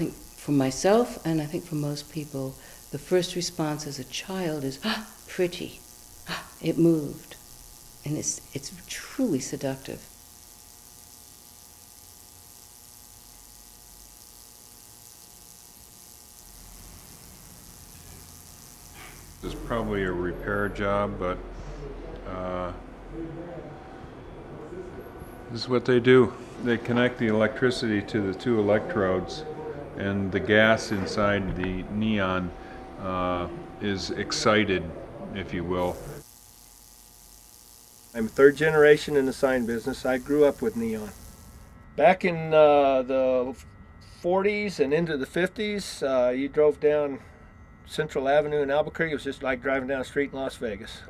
think for myself, and I think for most people, the first response as a child is, ah, pretty, ah, it moved. And it's truly seductive. It's probably a repair job, but this is what they do. They connect the electricity to the two electrodes, and the gas inside the neon is excited, if you will. I'm third generation in the sign business. I grew up with neon. Back in the 40s and into the 50s, you drove down Central Avenue in Albuquerque. It was just like driving down the street in Las Vegas.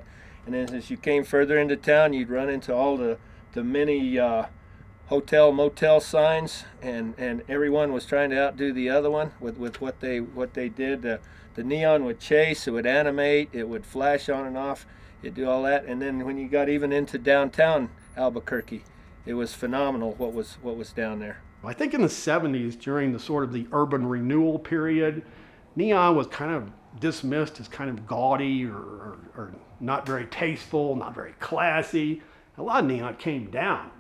And then as you came further into town, you'd run into all the many hotel, motel signs, and everyone was trying to outdo the other one with what they did. The neon would chase, it would animate, it would flash on and off, it'd do all that. And then when you got even into downtown Albuquerque, it was phenomenal what was down there. I think in the 70s, during the sort of the urban renewal period, neon was kind of dismissed as kind of gaudy or not very tasteful, not very classy. A lot of neon came down.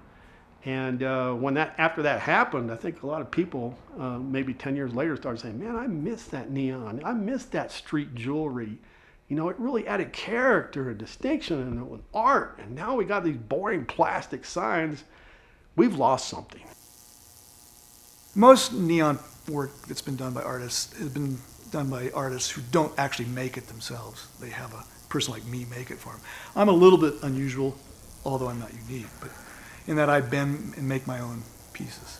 And after that happened, I think a lot of people, maybe 10 years later, started saying, man, I miss that neon. I miss that street jewelry. You know, it really added character and distinction, and it was art. And now we got these boring plastic signs. We've lost something. Most neon work that's been done by artists has been done by artists who don't actually make it themselves. They have a person like me make it for them. I'm a little bit unusual, although I'm not unique, but in that I bend and make my own pieces.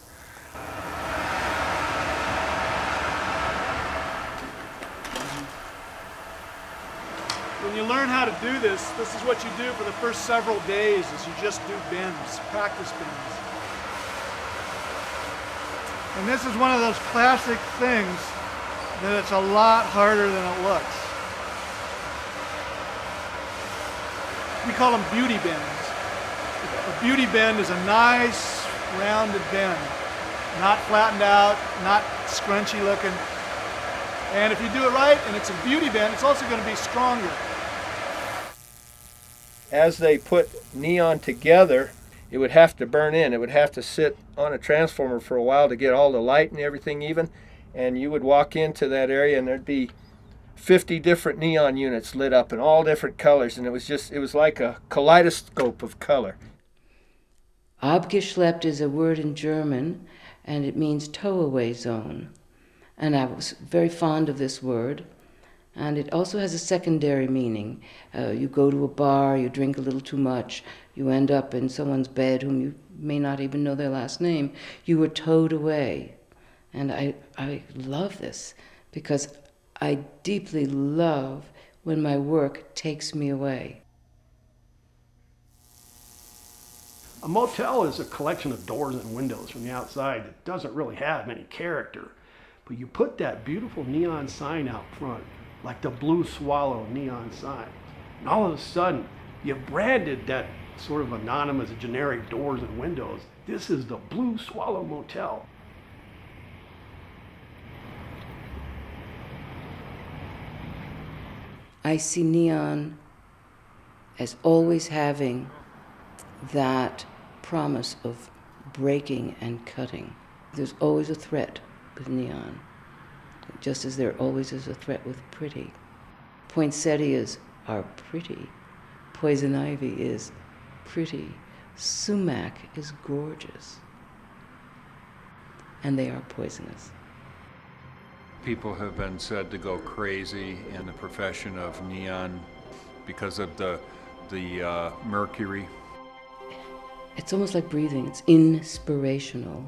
When you learn how to do this is what you do for the first several days, is you just do bends, practice bends. And this is one of those classic things that it's a lot harder than it looks. We call them beauty bends. A beauty bend is a nice, rounded bend, not flattened out, not scrunchy looking. And if you do it right, and it's a beauty bend, it's also going to be stronger. As they put neon together, it would have to burn in. It would have to sit on a transformer for a while to get all the light and everything even. And you would walk into that area and there'd be 50 different neon units lit up in all different colors. And it was like a kaleidoscope of color. Abgeschleppt is a word in German, and it means tow-away zone. And I was very fond of this word. And it also has a secondary meaning. You go to a bar, you drink a little too much, you end up in someone's bed whom you may not even know their last name. You were towed away. And I love this because I deeply love when my work takes me away. A motel is a collection of doors and windows from the outside that doesn't really have any character. But you put that beautiful neon sign out front, like the Blue Swallow neon sign, and all of a sudden, you've branded that sort of anonymous, generic doors and windows. This is the Blue Swallow Motel. I see neon as always having that promise of breaking and cutting. There's always a threat with neon, just as there always is a threat with pretty. Poinsettias are pretty. Poison ivy is pretty. Sumac is gorgeous. And they are poisonous. People have been said to go crazy in the profession of neon because of the mercury. It's almost like breathing. It's inspirational.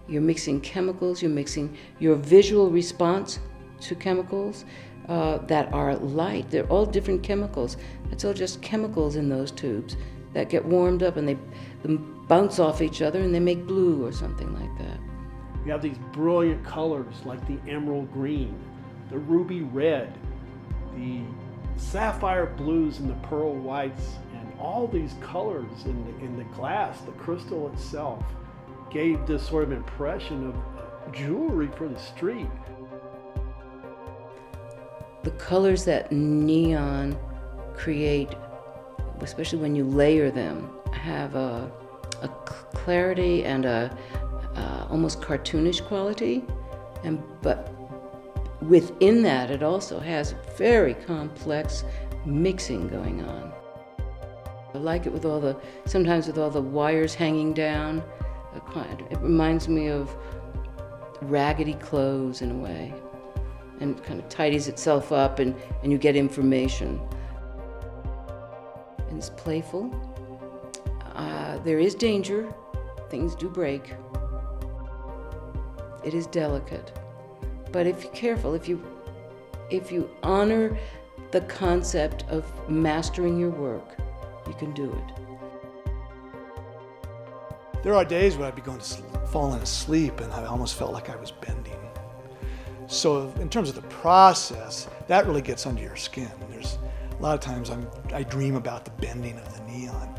You're mixing chemicals, you're mixing your visual response to chemicals that are light. They're all different chemicals. It's all just chemicals in those tubes that get warmed up and they bounce off each other and they make blue or something like that. You have these brilliant colors like the emerald green, the ruby red, the sapphire blues and the pearl whites, and all these colors in the glass, the crystal itself, gave this sort of impression jewelry for the street. The colors that neon create, especially when you layer them, have a clarity and a almost cartoonish quality, but within that it also has very complex mixing going on. I like it with sometimes with all the wires hanging down. It reminds me of raggedy clothes in a way, and kind of tidies itself up, and you get information. And it's playful. There is danger. Things do break. It is delicate. But if you're careful, if you honor the concept of mastering your work, you can do it. There are days when I'd be falling asleep and I almost felt like I was bending. So in terms of the process, that really gets under your skin. There's a lot of times I dream about the bending of the neon.